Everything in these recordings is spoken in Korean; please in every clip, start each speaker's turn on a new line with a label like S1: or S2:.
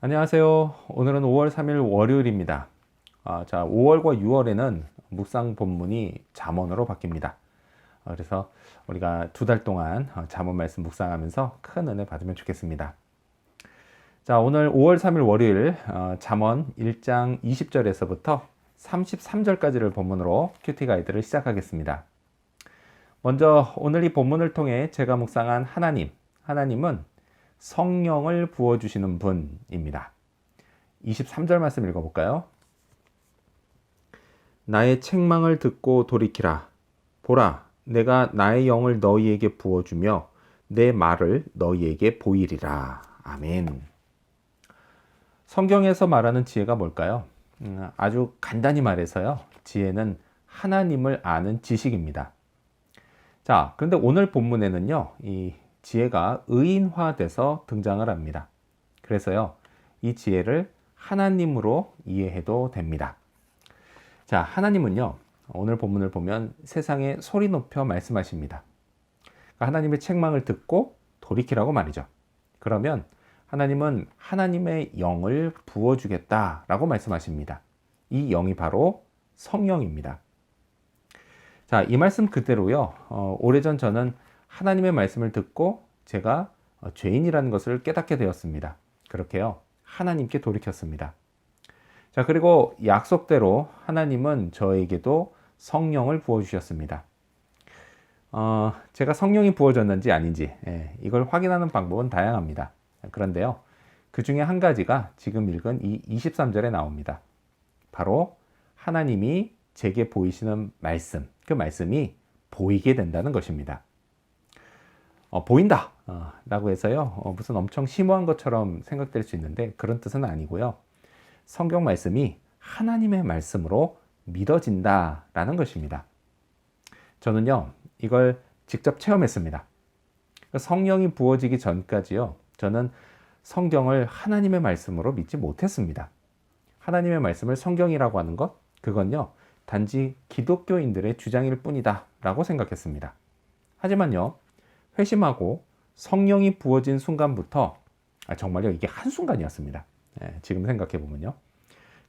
S1: 안녕하세요. 오늘은 5월 3일 월요일입니다. 5월과 6월에는 묵상 본문이 잠언으로 바뀝니다. 그래서 우리가 2달 동안 잠언 말씀 묵상하면서 큰 은혜 받으면 좋겠습니다. 자, 오늘 5월 3일 월요일 잠언 1장 20절에서부터 33절까지를 본문으로 큐티 가이드를 시작하겠습니다. 먼저 오늘 이 본문을 통해 제가 묵상한 하나님은 성령을 부어주시는 분입니다. 23절 말씀 읽어볼까요? 나의 책망을 듣고 돌이키라. 보라, 내가 나의 영을 너희에게 부어주며 내 말을 너희에게 보이리라. 아멘. 성경에서 말하는 지혜가 뭘까요? 아주 간단히 말해서요. 지혜는 하나님을 아는 지식입니다. 자, 그런데 오늘 본문에는요. 이 지혜가 의인화돼서 등장을 합니다. 그래서요. 이 지혜를 하나님으로 이해해도 됩니다. 자, 하나님은요. 오늘 본문을 보면 세상에 소리 높여 말씀하십니다. 그러니까 하나님의 책망을 듣고 돌이키라고 말이죠. 그러면 하나님은 하나님의 영을 부어주겠다라고 말씀하십니다. 이 영이 바로 성령입니다. 자, 이 말씀 그대로요. 오래전 저는 하나님의 말씀을 듣고 제가 죄인이라는 것을 깨닫게 되었습니다. 그렇게요. 하나님께 돌이켰습니다. 자, 그리고 약속대로 하나님은 저에게도 성령을 부어주셨습니다. 제가 성령이 부어졌는지 아닌지 이걸 확인하는 방법은 다양합니다. 그런데요. 그 중에 한 가지가 지금 읽은 이 23절에 나옵니다. 바로 하나님이 제게 보이시는 말씀, 그 말씀이 보이게 된다는 것입니다. 보인다 라고 해서요 무슨 엄청 심오한 것처럼 생각될 수 있는데 그런 뜻은 아니고요. 성경 말씀이 하나님의 말씀으로 믿어진다 라는 것입니다. 저는요 이걸 직접 체험했습니다. 성령이 부어지기 전까지요 저는 성경을 하나님의 말씀으로 믿지 못했습니다. 하나님의 말씀을 성경이라고 하는 것, 그건요 단지 기독교인들의 주장일 뿐이다 라고 생각했습니다. 하지만요 회심하고 성령이 부어진 순간부터 정말요 이게 한순간이었습니다. 지금 생각해 보면요.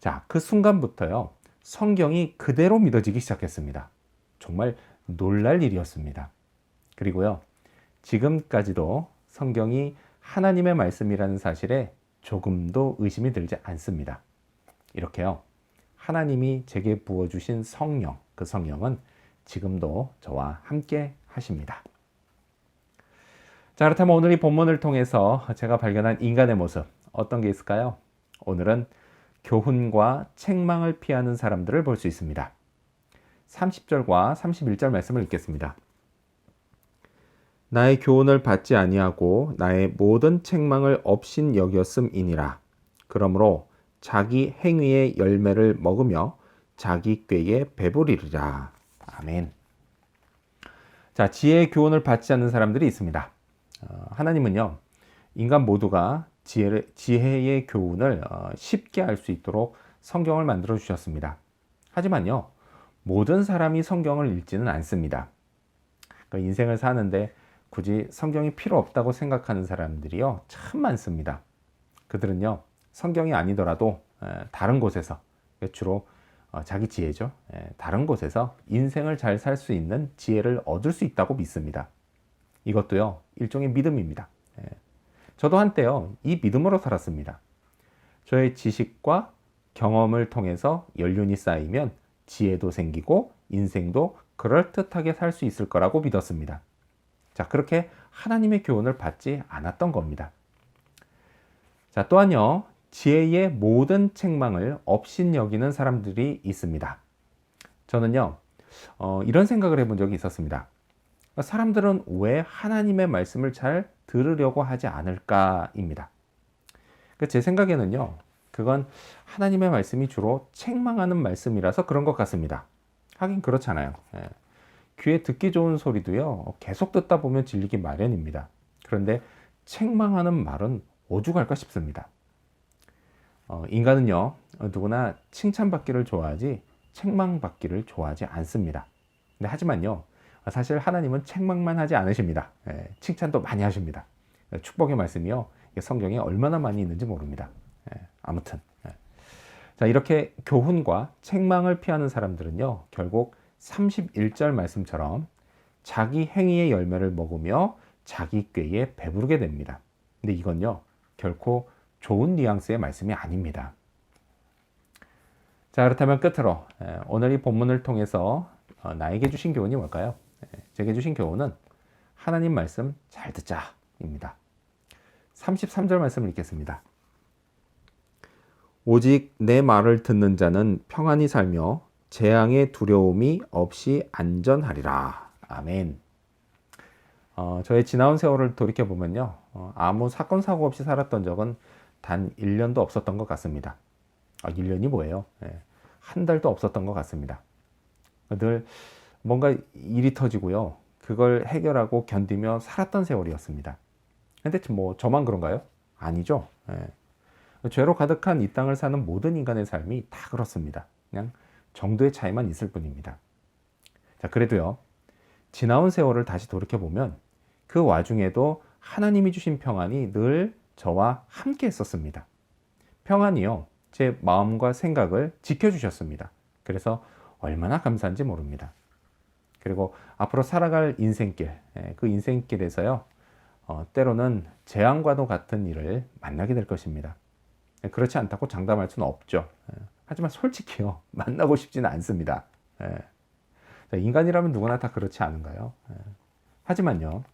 S1: 자, 그 순간부터요 성경이 그대로 믿어지기 시작했습니다. 정말 놀랄 일이었습니다. 그리고요 지금까지도 성경이 하나님의 말씀이라는 사실에 조금도 의심이 들지 않습니다. 이렇게요 하나님이 제게 부어주신 성령, 그 성령은 지금도 저와 함께 하십니다. 자, 그렇다면 오늘 이 본문을 통해서 제가 발견한 인간의 모습 어떤 게 있을까요? 오늘은 교훈과 책망을 피하는 사람들을 볼 수 있습니다. 30절과 31절 말씀을 읽겠습니다. 나의 교훈을 받지 아니하고 나의 모든 책망을 업신 여겼음이니라. 그러므로 자기 행위의 열매를 먹으며 자기 꾀에 배부리리라. 아멘. 자, 지혜의 교훈을 받지 않는 사람들이 있습니다. 하나님은요 인간 모두가 지혜의 교훈을 쉽게 알 수 있도록 성경을 만들어 주셨습니다. 하지만요 모든 사람이 성경을 읽지는 않습니다. 그러니까 인생을 사는데 굳이 성경이 필요 없다고 생각하는 사람들이요 참 많습니다. 그들은요 성경이 아니더라도 다른 곳에서, 주로 자기 지혜죠, 다른 곳에서 인생을 잘 살 수 있는 지혜를 얻을 수 있다고 믿습니다. 이것도요 일종의 믿음입니다. 저도 한때요 이 믿음으로 살았습니다. 저의 지식과 경험을 통해서 연륜이 쌓이면 지혜도 생기고 인생도 그럴듯하게 살 수 있을 거라고 믿었습니다. 자, 그렇게 하나님의 교훈을 받지 않았던 겁니다. 자, 또한요 지혜의 모든 책망을 업신 여기는 사람들이 있습니다. 저는요 이런 생각을 해본 적이 있었습니다. 사람들은 왜 하나님의 말씀을 잘 들으려고 하지 않을까입니다. 제 생각에는요 그건 하나님의 말씀이 주로 책망하는 말씀이라서 그런 것 같습니다. 하긴 그렇잖아요. 귀에 듣기 좋은 소리도요 계속 듣다 보면 질리기 마련입니다. 그런데 책망하는 말은 오죽할까 싶습니다. 인간은요 누구나 칭찬받기를 좋아하지 책망받기를 좋아하지 않습니다. 근데 하지만요 사실 하나님은 책망만 하지 않으십니다. 칭찬도 많이 하십니다. 축복의 말씀이요 성경에 얼마나 많이 있는지 모릅니다. 아무튼. 자, 이렇게 교훈과 책망을 피하는 사람들은요, 결국 31절 말씀처럼 자기 행위의 열매를 먹으며 자기 꾀에 배부르게 됩니다. 근데 이건요, 결코 좋은 뉘앙스의 말씀이 아닙니다. 자, 그렇다면 끝으로 오늘 이 본문을 통해서 나에게 주신 교훈이 뭘까요? 제게 주신 교훈은 하나님 말씀 잘 듣자입니다. 33절 말씀을 읽겠습니다. 오직 내 말을 듣는 자는 평안히 살며 재앙의 두려움이 없이 안전하리라. 아멘. 저의 지나온 세월을 돌이켜보면요, 아무 사건 사고 없이 살았던 적은 단 1년도 없었던 것 같습니다. 1년이 뭐예요? 한 달도 없었던 것 같습니다. 늘 뭔가 일이 터지고요, 그걸 해결하고 견디며 살았던 세월이었습니다. 근데 뭐 저만 그런가요? 아니죠. 죄로 가득한 이 땅을 사는 모든 인간의 삶이 다 그렇습니다. 그냥 정도의 차이만 있을 뿐입니다. 자, 그래도요, 지나온 세월을 다시 돌이켜보면 그 와중에도 하나님이 주신 평안이 늘 저와 함께 했었습니다. 평안이요, 제 마음과 생각을 지켜주셨습니다. 그래서 얼마나 감사한지 모릅니다. 그리고 앞으로 살아갈 인생길, 그 인생길에서요, 때로는 재앙과도 같은 일을 만나게 될 것입니다. 그렇지 않다고 장담할 수는 없죠. 하지만 솔직히요, 만나고 싶지는 않습니다. 인간이라면 누구나 다 그렇지 않은가요? 하지만요,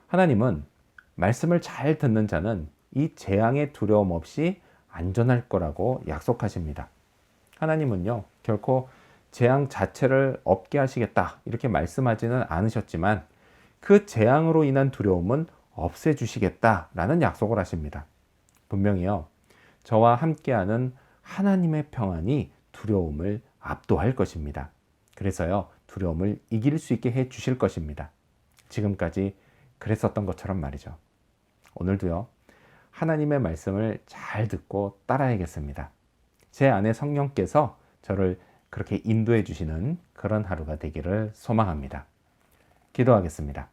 S1: 하나님은 말씀을 잘 듣는 자는 이 재앙의 두려움 없이 안전할 거라고 약속하십니다. 하나님은요, 결코 재앙 자체를 없게 하시겠다 이렇게 말씀하지는 않으셨지만 그 재앙으로 인한 두려움은 없애주시겠다라는 약속을 하십니다. 분명히요, 저와 함께하는 하나님의 평안이 두려움을 압도할 것입니다. 그래서요, 두려움을 이길 수 있게 해 주실 것입니다. 지금까지 그랬었던 것처럼 말이죠. 오늘도요, 하나님의 말씀을 잘 듣고 따라야겠습니다. 제 안에 성령께서 저를 그렇게 인도해 주시는 그런 하루가 되기를 소망합니다. 기도하겠습니다.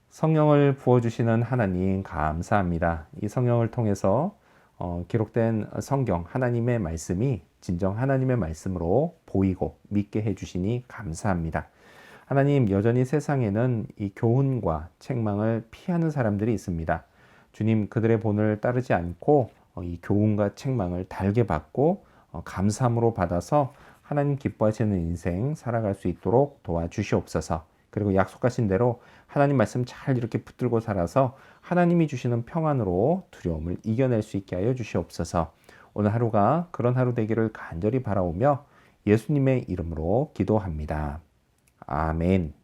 S1: 성령을 부어주시는 하나님 감사합니다. 이 성령을 통해서 기록된 성경 하나님의 말씀이 진정 하나님의 말씀으로 보이고 믿게 해주시니 감사합니다. 하나님, 여전히 세상에는 이 교훈과 책망을 피하는 사람들이 있습니다. 주님, 그들의 본을 따르지 않고 이 교훈과 책망을 달게 받고 감사함으로 받아서 하나님 기뻐하시는 인생 살아갈 수 있도록 도와주시옵소서. 그리고 약속하신 대로 하나님 말씀 잘 이렇게 붙들고 살아서 하나님이 주시는 평안으로 두려움을 이겨낼 수 있게 하여 주시옵소서. 오늘 하루가 그런 하루 되기를 간절히 바라오며 예수님의 이름으로 기도합니다. 아멘.